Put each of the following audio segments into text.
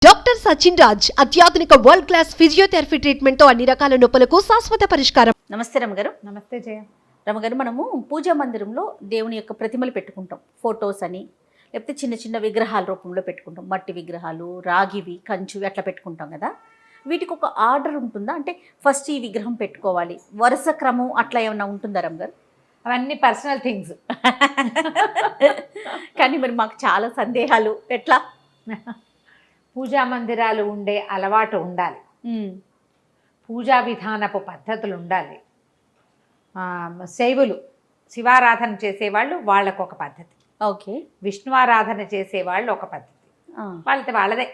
Doctor Sachin Raj అత్యాధునిక world class physiotherapy treatment తో అన్ని రకాల నొప్పులకు శాశ్వత పరిష్కారం. నమస్తే రమగారు. నమస్తే జయ. రమగారు, మనము పూజా మందిరంలో దేవుని యొక్క ప్రతిమలు పెట్టుకుంటాం, ఫొటోస్ అని, లేకపోతే చిన్న చిన్న విగ్రహాల రూపంలో పెట్టుకుంటాం, మట్టి విగ్రహాలు, రాగివి, కంచువి అట్లా పెట్టుకుంటాం కదా. వీటికి ఒక ఆర్డర్ ఉంటుందా? అంటే ఫస్ట్ ఈ విగ్రహం పెట్టుకోవాలి, వరుస క్రమం అట్లా ఏమన్నా ఉంటుందా రమగారు? అవన్నీ పర్సనల్ థింగ్స్. కానీ మరి మాకు చాలా సందేహాలు. ఎట్లా? పూజా మందిరాలు ఉండే అలవాటు ఉండాలి, పూజా విధానపు పద్ధతులు ఉండాలి. శైవులు శివారాధన చేసేవాళ్ళు వాళ్ళకు ఒక పద్ధతి, ఓకే, విష్ణువారాధన చేసేవాళ్ళు ఒక పద్ధతి, వాళ్ళదే.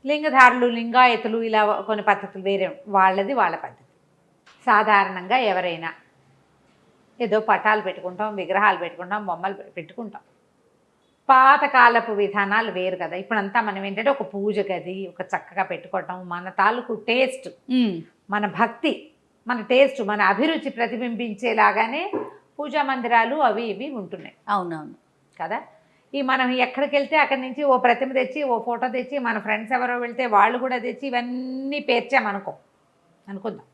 లింగధారులు, లింగాయతులు ఇలా కొన్ని పద్ధతులు వేరే, వాళ్ళది వాళ్ళ పద్ధతి. సాధారణంగా ఎవరైనా ఏదో పటాలు పెట్టుకుంటాం, విగ్రహాలు పెట్టుకుంటాం, బొమ్మలు పెట్టుకుంటాం. పాతకాలపు విధానాలు వేరు కదా. ఇప్పుడంతా మనం ఏంటంటే ఒక పూజ గది ఒక చక్కగా పెట్టుకోవటం, మన తాలూకు టేస్ట్, మన భక్తి, మన టేస్ట్, మన అభిరుచి ప్రతిబింబించేలాగానే పూజా మందిరాలు అవి ఇవి ఉంటున్నాయి. అవునవును కదా. ఈ మనం ఎక్కడికి వెళ్తే అక్కడి నుంచి ఓ ప్రతిమ తెచ్చి, ఓ ఫోటో తెచ్చి, మన ఫ్రెండ్స్ ఎవరో వెళ్తే వాళ్ళు కూడా తెచ్చి ఇవన్నీ అనుకుందాం,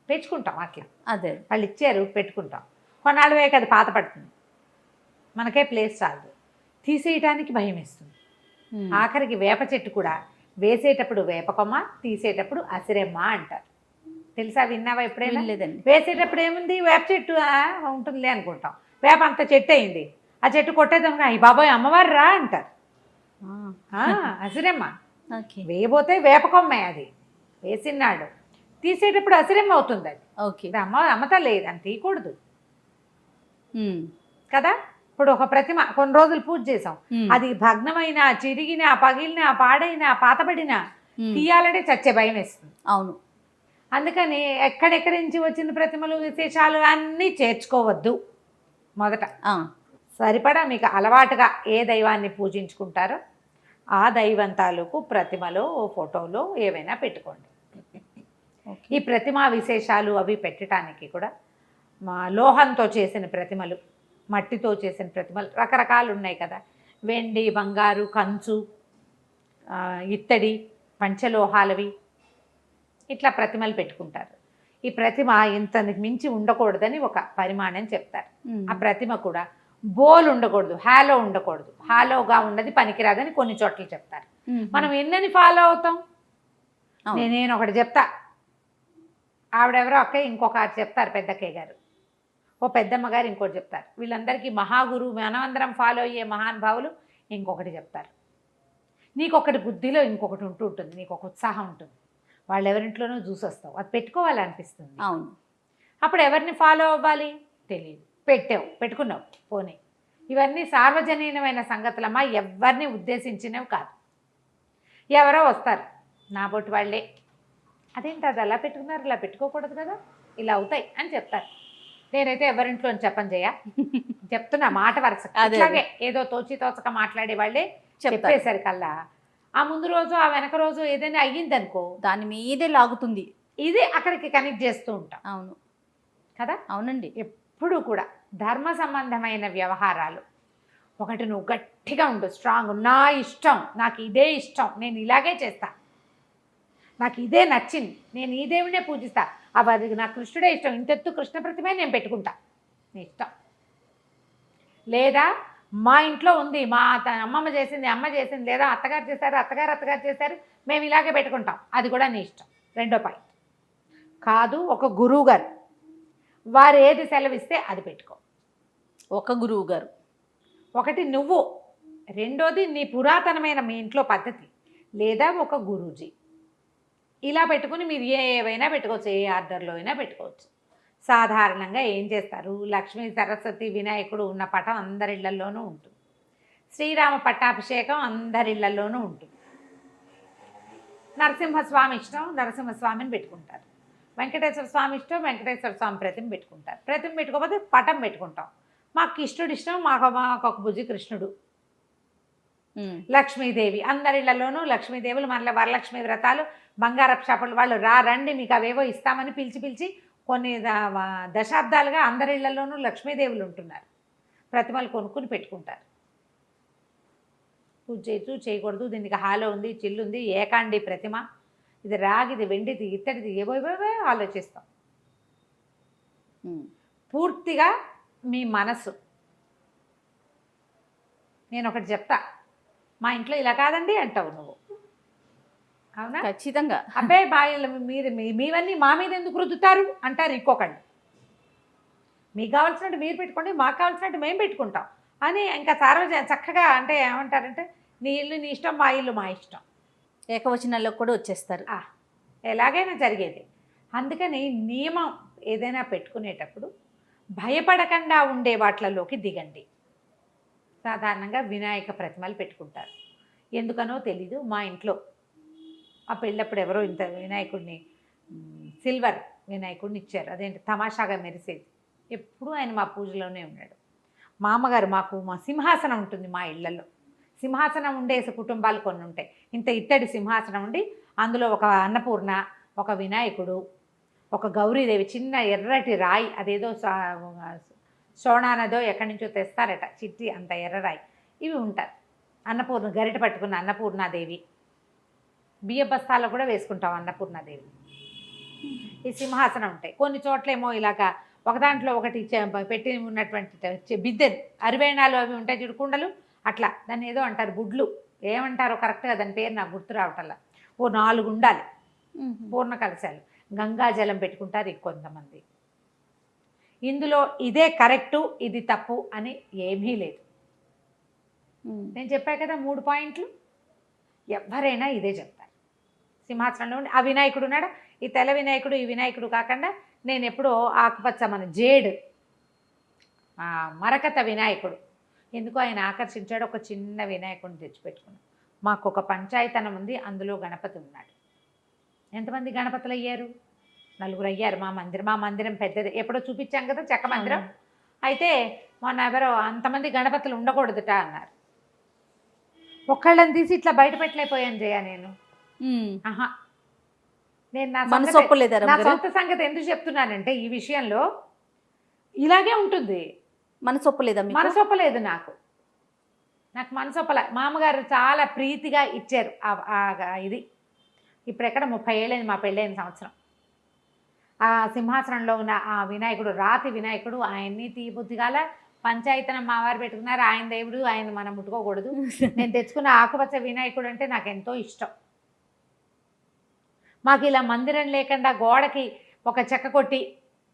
పెంచుకుంటాం అట్లా. అదే వాళ్ళు ఇచ్చారు పెట్టుకుంటాం. కొన్నాళ్ళు వేయక అది పాత పడుతుంది, మనకే ప్లేస్ చాలదు, తీసేయటానికి భయం వేస్తుంది. ఆఖరికి వేప చెట్టు కూడా వేసేటప్పుడు వేపకొమ్మ, తీసేటప్పుడు అసిరెమ్మ అంటారు. తెలుసా, విన్నావా ఎప్పుడైనా? లేదండి. వేసేటప్పుడు ఏముంది, వేప చెట్టు ఉంటుందిలే అనుకుంటాం. వేప అంత చెట్టు అయింది, ఆ చెట్టు కొట్టేదాం, అయ్యి బాబాయ్ అమ్మవారు రా అంటారు. అసిరెమ్మ. వేయబోతే వేపకొమ్మే, అది వేసినాడు, తీసేటప్పుడు అసిరెమ్మ అవుతుంది. అది ఓకే, అమ్మతా లేదు అని తీయకూడదు కదా. ఇప్పుడు ఒక ప్రతిమ కొన్ని రోజులు పూజ చేసాం, అది భగ్నమైన, చిరిగిన, పగిలిన, పాడైన, పాతబడిన తీయాలంటే చచ్చే భయం వేస్తుంది. అవును. అందుకని ఎక్కడెక్కడి నుంచి వచ్చిన ప్రతిమలు, విశేషాలు అన్నీ చేర్చుకోవద్దు. మొదట సరిపడా మీకు అలవాటుగా ఏ దైవాన్ని పూజించుకుంటారో ఆ దైవం తాలూకు ప్రతిమలో, ఫోటోలో ఏవైనా పెట్టుకోండి. ఈ ప్రతిమా విశేషాలు అవి పెట్టడానికి కూడా లోహంతో చేసిన ప్రతిమలు, మట్టితో చేసిన ప్రతిమలు రకరకాలు ఉన్నాయి కదా. వెండి, బంగారు, కంచు, ఇత్తడి, పంచలోహాలవి ఇట్లా ప్రతిమలు పెట్టుకుంటారు. ఈ ప్రతిమ ఇంతకు మించి ఉండకూడదని ఒక పరిమాణం చెప్తారు. ఆ ప్రతిమ కూడా బోల్ ఉండకూడదు, హాలో ఉండకూడదు, హాలోగా ఉన్నది పనికిరాదని కొన్ని చోట్ల చెప్తారు. మనం ఎన్నని ఫాలో అవుతాం? నేను ఒకటి చెప్తా, ఆవిడెవరో అక్కయ్య ఇంకొక చెప్తారు, పెద్దక్కయ్య గారు, ఓ పెద్దమ్మ గారు ఇంకోటి చెప్తారు. వీళ్ళందరికీ మహాగురువు, మనమందరం ఫాలో అయ్యే మహానుభావులు ఇంకొకటి చెప్తారు. నీకొకటి బుద్ధిలో ఇంకొకటి ఉంటుంది, నీకు ఒక ఉత్సాహం ఉంటుంది, వాళ్ళు ఎవరింట్లోనూ చూసి వస్తావు, అది పెట్టుకోవాలనిపిస్తుంది. అవును. అప్పుడు ఎవరిని ఫాలో అవ్వాలి తెలియదు, పెట్టుకున్నావు పోనీ. ఇవన్నీ సార్వజనీనమైన సంగతులమ్మా, ఎవరిని ఉద్దేశించినవి కాదు. ఎవరో వస్తారు, నా బొట్టు వాళ్ళే, అదేంటి అది అలా పెట్టుకున్నారు, ఇలా పెట్టుకోకూడదు కదా, ఇలా అవుతాయి అని చెప్తారు. నేనైతే ఎవరింట్లో చెప్పని చెప్తున్నా, మాట వరుస. అలాగే ఏదో తోచక మాట్లాడే వాళ్ళే చెప్పేసరికల్లా ఆ ముందు రోజు ఆ వెనక రోజు ఏదైనా అయ్యిందనుకో, దాని మీదే లాగుతుంది, ఇది అక్కడికి కనెక్ట్ చేస్తూ ఉంటాం. అవును కదా. అవునండి. ఎప్పుడు కూడా ధర్మ సంబంధమైన వ్యవహారాలు ఒకటి నువ్వు గట్టిగా ఉండు, స్ట్రాంగ్, నా ఇష్టం, నాకు ఇదే ఇష్టం, నేను ఇలాగే చేస్తా, నాకు ఇదే నచ్చింది, నేను ఈ దేవుడినే పూజిస్తా, అది నాకు కృష్ణుడే ఇష్టం, ఇంతెత్తు కృష్ణ ప్రతిమే నేను పెట్టుకుంటా, నీ ఇష్టం. లేదా మా ఇంట్లో ఉంది, మా అమ్మమ్మ చేసింది, అమ్మ చేసింది, లేదా అత్తగారు చేశారు, అత్తగారు చేశారు, మేము ఇలాగే పెట్టుకుంటాం, అది కూడా నీ ఇష్టం. రెండో పాయింట్ కాదు, ఒక గురువు గారు వారు ఏది సెలవిస్తే అది పెట్టుకో. ఒక గురువు గారు ఒకటి నువ్వు, రెండోది నీ పురాతనమైన మీ ఇంట్లో పద్ధతి, లేదా ఒక గురూజీ. ఇలా పెట్టుకుని మీరు ఏవైనా పెట్టుకోవచ్చు, ఏ ఆర్డర్లో అయినా పెట్టుకోవచ్చు. సాధారణంగా ఏం చేస్తారు, లక్ష్మీ, సరస్వతి, వినాయకుడు ఉన్న పటం అందరిళ్లలోనూ ఉంటుంది, శ్రీరామ పట్టాభిషేకం అందరిళ్లలోనూ ఉంటుంది, నరసింహస్వామి ఇష్టం నరసింహస్వామిని పెట్టుకుంటారు, వెంకటేశ్వర స్వామి ఇష్టం వెంకటేశ్వర స్వామి ప్రతిమ పెట్టుకుంటారు. ప్రతిమ పెట్టుకోకపోతే పటం పెట్టుకుంటాం. మాకు కృష్ణుడు ఇష్టం, మాకు ఒక భుజి కృష్ణుడు. లక్ష్మీదేవి అందరిళ్లలోనూ లక్ష్మీదేవులు, మళ్ళీ వరలక్ష్మి వ్రతాలు, బంగారపు షాపులు వాళ్ళు రండి మీకు అవేవో ఇస్తామని పిలిచి కొన్ని దశాబ్దాలుగా అందరిళ్లలోనూ లక్ష్మీదేవులు ఉంటున్నారు, ప్రతిమలు కొనుక్కుని పెట్టుకుంటారు. పూజ చేయొచ్చు చేయకూడదు, దీనికి హాలో ఉంది, చిల్లు ఉంది, ఏకాండి ప్రతిమ, ఇది రాగిది, వెండిది, ఇత్తడిది, ఏవో ఆలోచిస్తాం. పూర్తిగా మీ మనసు. నేను ఒకటి చెప్తా, మా ఇంట్లో ఇలా కాదండి అంటావు నువ్వు, అవునా? ఖచ్చితంగా. అబ్బాయి బాయిలు మీరు మీవన్నీ మా మీద ఎందుకు రుద్దుతారు అంటారు ఇంకొకళ్ళు. మీకు కావాల్సినట్టు మీరు పెట్టుకోండి, మాకు కావాల్సినట్టు మేము పెట్టుకుంటాం అని ఇంకా చక్కగా అంటే ఏమంటారంటే, నీ ఇల్లు నీ ఇష్టం, మా ఇల్లు మా ఇష్టం, ఏకవచనాల్లో కూడా వచ్చేస్తారు. ఎలాగైనా జరిగేది. అందుకని నియమం ఏదైనా పెట్టుకునేటప్పుడు భయపడకుండా ఉండే వాటిలలోకి దిగండి. సాధారణంగా వినాయక ప్రతిమలు పెట్టుకుంటారు, ఎందుకనో తెలీదు. మా ఇంట్లో ఆ పెళ్ళప్పుడు ఎవరో ఇంత వినాయకుడిని సిల్వర్ వినాయకుడిని ఇచ్చారు, అదేంటి తమాషాగా మెరిసేది. ఎప్పుడూ ఆయన మా పూజలోనే ఉన్నాడు. మా అమ్మగారు మా సింహాసనం ఉంటుంది మా ఇళ్లలో. సింహాసనం ఉండేసి కుటుంబాలు కొన్ని ఉంటాయి. ఇంత ఇత్తడి సింహాసనం ఉండి అందులో ఒక అన్నపూర్ణ, ఒక వినాయకుడు, ఒక గౌరీదేవి, చిన్న ఎర్రటి రాయి, అదేదో సోనానదో ఎక్కడి నుంచో తెస్తారట, చిట్టి అంత ఎర్రరాయి, ఇవి ఉంటారు. అన్నపూర్ణ గరిట పట్టుకున్న అన్నపూర్ణాదేవి, బియ్య బస్తాల్లో కూడా వేసుకుంటాం అన్నపూర్ణాదేవి. ఈ సింహాసనం ఉంటాయి. కొన్ని చోట్లేమో ఇలాగా ఒక దాంట్లో ఒకటి పెట్టి ఉన్నటువంటి బిద్దెలు, అరివేణాలు అవి ఉంటాయి చూడు, కుండలు, అట్లా దాన్ని ఏదో అంటారు, గుడ్లు ఏమంటారో కరెక్ట్గా దాని పేరు నాకు గుర్తు రావటల్లా. ఓ 4 ఉండాలి పూర్ణ కలశాలు. గంగాజలం పెట్టుకుంటారు కొంతమంది. ఇందులో ఇదే కరెక్టు ఇది తప్పు అని ఏమీ లేదు. నేను చెప్పా కదా 3 పాయింట్లు, ఎవరైనా ఇదే చెప్తారు. సింహాసనంలో ఉండి ఆ వినాయకుడు ఉన్నాడా, ఈ తెల్ల వినాయకుడు ఈ వినాయకుడు కాకుండా నేను ఎప్పుడో ఆకుపచ్చ మన జేడు మరకత వినాయకుడు, ఎందుకు ఆయన ఆకర్షించాడు, ఒక చిన్న వినాయకుడిని తెచ్చిపెట్టుకున్నాం. మాకు ఒక పంచాయతనం ఉంది, అందులో గణపతి ఉన్నాడు. ఎంతమంది గణపతులు అయ్యారు? 4 అయ్యారు. మా మందిరం పెద్దది, ఎప్పుడో చూపించాం కదా చెక్క మందిరం. అయితే మొన్న ఎవరో అంతమంది గణపతులు ఉండకూడదుట అన్నారు. ఒక్కళ్ళని తీసి ఇట్లా బయట పెట్టలేకపోయాను జయ నేను. నేను నా సొంత సంగతి ఎందుకు చెప్తున్నానంటే, ఈ విషయంలో ఇలాగే ఉంటుంది. మనసొప్పలేదు నాకు మనసొప్పల. మామగారు చాలా ప్రీతిగా ఇచ్చారు ఇది. ఇప్పుడు ఎక్కడ 30 ఏళ్ళైంది మా పెళ్ళైన సంవత్సరం. ఆ సింహాసనంలో ఉన్న ఆ వినాయకుడు, రాతి వినాయకుడు, ఆయన్ని తీయబుద్ధిగాల పంచాయతనం మావారు పెట్టుకున్నారు. ఆయన దేవుడు, ఆయన మనం ముట్టుకోకూడదు. నేను తెచ్చుకున్న ఆకుపచ్చ వినాయకుడు అంటే నాకు ఎంతో ఇష్టం. మాకు ఇలా మందిరం లేకుండా గోడకి ఒక చెక్క కొట్టి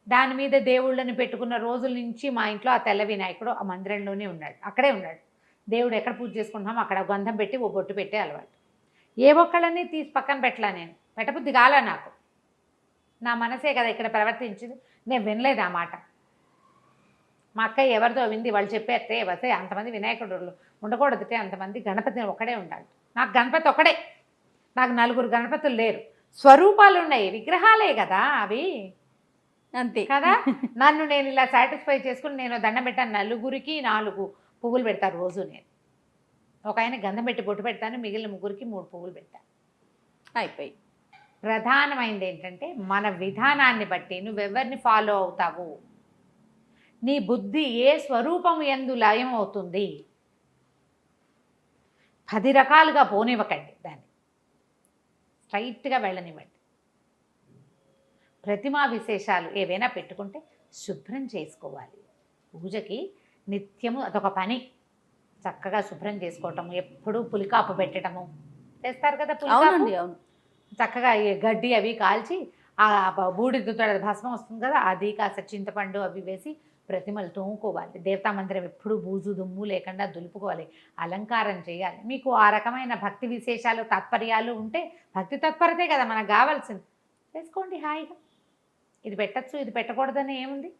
దాని మీద దేవుళ్ళని పెట్టుకున్న రోజుల నుంచి మా ఇంట్లో ఆ తెల్ల వినాయకుడు ఆ మందిరంలోనే ఉన్నాడు, అక్కడే ఉన్నాడు. దేవుడు ఎక్కడ పూజ చేసుకుంటున్నామో అక్కడ గంధం పెట్టి ఓ బొట్టు పెట్టే అలవాటు. ఏ ఒక్కళ్ళని తీసి పక్కన పెట్టలా, నేను పెట్టబుద్ధి కాలా నాకు. నా మనసే కదా ఇక్కడ ప్రవర్తించింది, నేను వినలేదు ఆ మాట. మా అక్కయ్య ఎవరితో వింది, వాళ్ళు చెప్పేస్తే వస్తే అంతమంది వినాయకుడు ఉండకూడదుటే, అంతమంది గణపతి ఒక్కడే ఉండాలి. నాకు గణపతి ఒక్కడే, నాకు 4 గణపతులు లేరు. స్వరూపాలు ఉన్నాయి, విగ్రహాలే కదా అవి, అంతే కదా. నన్ను నేను ఇలా సాటిస్ఫై చేసుకుని నేను దండం పెట్టాను. 4కి 4 పువ్వులు పెడతాను రోజు. నేను ఒక ఆయన గంధం పెట్టి బొట్టు పెడతాను, మిగిలిన 3కి 3 పువ్వులు పెడతాను, అయిపోయి. ప్రధానమైనది ఏంటంటే మన విధానాన్ని బట్టి నువ్వెవరిని ఫాలో అవుతావు, నీ బుద్ధి ఏ స్వరూపం యందు లయం అవుతుంది. 10 రకాలుగా పోనివ్వకండి, దాన్ని స్ట్రైట్గా వెళ్ళనివ్వండి. ప్రతిమా విశేషాలు ఏవైనా పెట్టుకుంటే శుభ్రం చేసుకోవాలి. పూజకి నిత్యము అదొక పని, చక్కగా శుభ్రం చేసుకోవటము, ఎప్పుడూ పులికాపు పెట్టడము చేస్తారు కదా. పులికాపు చక్కగా గడ్డి అవి కాల్చి ఆ బూడిద భస్మం వస్తుంది కదా, అది కాస్త చింతపండు అవి వేసి ప్రతిమలు తోముకోవాలి. దేవతా మందిరం ఎప్పుడు బూజు దుమ్ము లేకుండా దులుపుకోవాలి, అలంకారం చేయాలి. మీకు ఆ రకమైన భక్తి విశేషాలు తాత్పర్యాలు ఉంటే, భక్తి తత్పరతే కదా మనకు కావాల్సింది, చేసుకోండి హాయిగా. ఇది పెట్టచ్చు ఇది పెట్టకూడదని ఏముంది,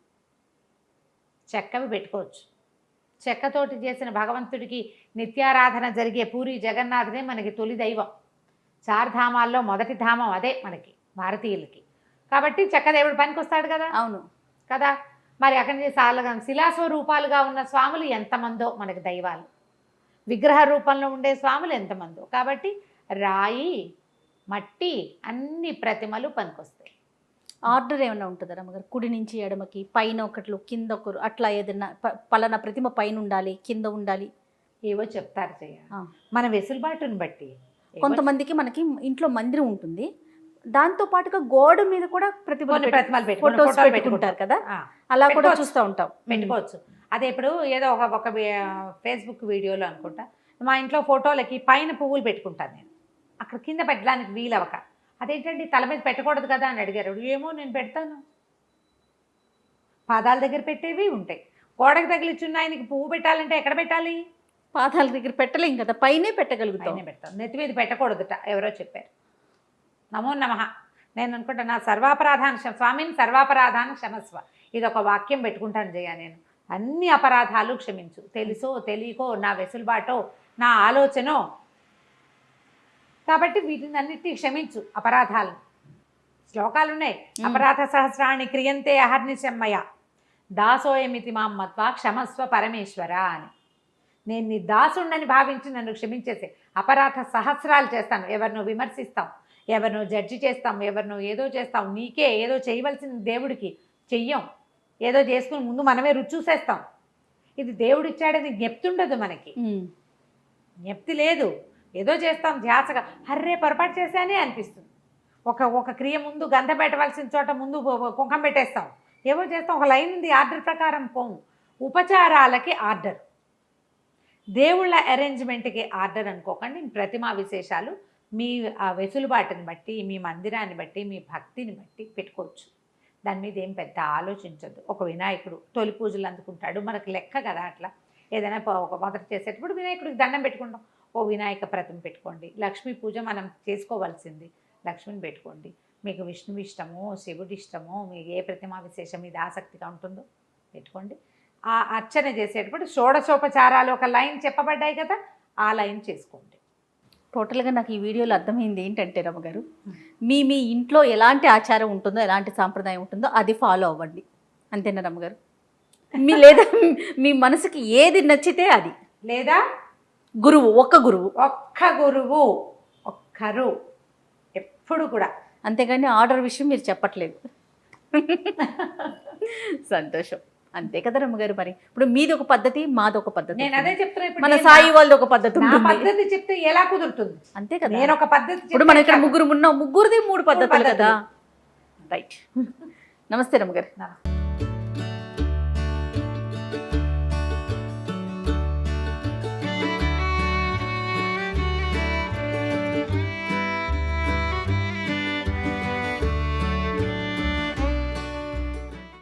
చెక్కవి పెట్టుకోవచ్చు. చెక్కతోటి చేసిన భగవంతుడికి నిత్యారాధన జరిగే పూరి జగన్నాథుడే మనకి తొలి దైవం. 4 ధామాల్లో మొదటి ధామం అదే మనకి భారతీయులకి. కాబట్టి చెక్కదేవుడు పనికి వస్తాడు కదా. అవును కదా. మరి అక్కడి నుంచి శిలాస్వరూపాలుగా ఉన్న స్వాములు ఎంతమందో మనకి దైవాలు, విగ్రహ రూపంలో ఉండే స్వాములు ఎంతమందో. కాబట్టి రాయి మట్టి అన్ని ప్రతిమలు పనికొస్తాయి. ఆర్డర్ ఏమైనా ఉంటుందా రమ్మగారు? కుడి నుంచి ఎడమకి, పైన ఒకట్లు కింద ఒకరు, అట్లా ఏదైనా పలానా ప్రతిమ పైన ఉండాలి కింద ఉండాలి ఏవో చెప్తారు చెయ్య. ఆ. మన వెసులుబాటుని బట్టి కొంతమందికి మనకి ఇంట్లో మందిరం ఉంటుంది, దాంతో పాటుగా గోడ మీద కూడా కొన్ని ప్రతిమలు ఫోటోస్ పెట్టుకుంటారు పెట్టుకుంటారు కదా, ఆ, అలా కూడా పెట్టుకోవచ్చు. చూస్తూ ఉంటాం. పెట్టుకోవచ్చు. అదే ఇప్పుడు ఏదో ఒక ఫేస్బుక్ వీడియోలో అనుకుంటా, మా ఇంట్లో ఫోటోలకి పైన పువ్వులు పెట్టుకుంటాను నేను, అక్కడ కింద పెట్టడానికి వీలవక, అదేంటండి తల మీద పెట్టకూడదు కదా అని అడిగారు. ఏమో నేను పెడతాను, పాదాల దగ్గర పెట్టేవి ఉంటాయి. గోడకు తగిలిచున్న ఆయనకి పువ్వు పెట్టాలంటే ఎక్కడ పెట్టాలి? పాదాల దగ్గర పెట్టలేం కదా, పైనే పెట్టగలుగుతాం. పైన పెడతాం, నెత్తి మీద పెట్టకూడదుట ఎవరో చెప్పారు. నమో నమః. నేను అనుకుంటా నా సర్వాపరాధాన్ని స్వామిని సర్వాపరాధాన్ని క్షమస్వ, ఇది ఒక వాక్యం పెట్టుకుంటాను జయ. నేను అన్ని అపరాధాలు క్షమించు, తెలుసో తెలియకో, నా వెసులుబాటో నా ఆలోచనో, కాబట్టి వీటిని అన్నిటినీ క్షమించు అపరాధాలను. శ్లోకాలు ఉన్నాయి, అపరాధ సహస్రాన్ని క్రియంతే అహర్నిశమ్మయ దాసోయమితి మాం మత్వా క్షమస్వ పరమేశ్వర అని. నేను నీ దాసుండని భావించి నన్ను క్షమించేసే. అపరాధ సహస్రాలు చేస్తాను, ఎవరినో విమర్శిస్తాం, ఎవరినో జడ్జి చేస్తాం, ఎవరినో ఏదో చేస్తాం, నీకే ఏదో చేయవలసిన దేవుడికి చెయ్యం, ఏదో చేసుకుని ముందు మనమే రుచి చూసేస్తాం. ఇది దేవుడు ఇచ్చాడని జ్ఞప్తుండదు మనకి, జ్ఞప్తి లేదు, ఏదో చేస్తాం ధ్యాసగా, హర్రే పొరపాటు చేశానే అనిపిస్తుంది. ఒక క్రియ ముందు గంధ పెట్టవలసిన చోట ముందు కుంకం పెట్టేస్తాం, ఏవో చేస్తాం. ఒక లైన్ ఉంది, ఆర్డర్ ప్రకారం పోము. ఉపచారాలకి ఆర్డర్, దేవుళ్ళ అరేంజ్మెంట్కి ఆర్డర్ అనుకోకండి. ప్రతిమా విశేషాలు మీ ఆ వెసులుబాటుని బట్టి, మీ మందిరాన్ని బట్టి, మీ భక్తిని బట్టి పెట్టుకోవచ్చు. దాని మీద ఏం పెద్ద ఆలోచించద్దు. ఒక వినాయకుడు తొలి పూజలు అందుకుంటాడు, మనకు లెక్క కదా అట్లా. ఏదైనా ఒక మొదట చేసేటప్పుడు వినాయకుడికి దండం పెట్టుకుంటాం, ఓ వినాయక ప్రతిమ పెట్టుకోండి. లక్ష్మీ పూజ మనం చేసుకోవాల్సింది, లక్ష్మిని పెట్టుకోండి. మీకు విష్ణువు ఇష్టమో, శివుడి ఇష్టమో, మీకు ఏ ప్రతిమా విశేషం మీద ఆసక్తిగా ఉంటుందో పెట్టుకోండి. ఆ అర్చన చేసేటప్పుడు షోడశోపచారాలు ఒక లైన్ చెప్పబడ్డాయి కదా, ఆ లైన్ చేసుకోండి. టోటల్గా నాకు ఈ వీడియోలో అర్థమైంది ఏంటంటే రమ్మగారు, మీ ఇంట్లో ఎలాంటి ఆచారం ఉంటుందో, ఎలాంటి సాంప్రదాయం ఉంటుందో అది ఫాలో అవ్వండి, అంతేనా రమ్మగారు? లేదా మీ మనసుకి ఏది నచ్చితే అది, లేదా గురువు ఒక్క గురువు ఒక్కరు ఎప్పుడు కూడా, అంతేగాని ఆర్డర్ విషయం మీరు చెప్పట్లేదు. సంతోషం. అంతే కదా రమ్మగారు. మరి ఇప్పుడు మీది ఒక పద్ధతి, మాది ఒక పద్ధతి. నేను అదే చెప్తున్నా, మన సాయి వాళ్ళది ఒక పద్ధతి. పద్ధతి చెప్తే ఎలా కుదురుతుంది? అంతే కదా, నేను ఒక పద్ధతి. ఇప్పుడు మన ఇక్కడ ముగ్గురు ఉన్నాం, ముగ్గురిది 3 పద్ధతులు కదా. రైట్. నమస్తే రమ్మగారు.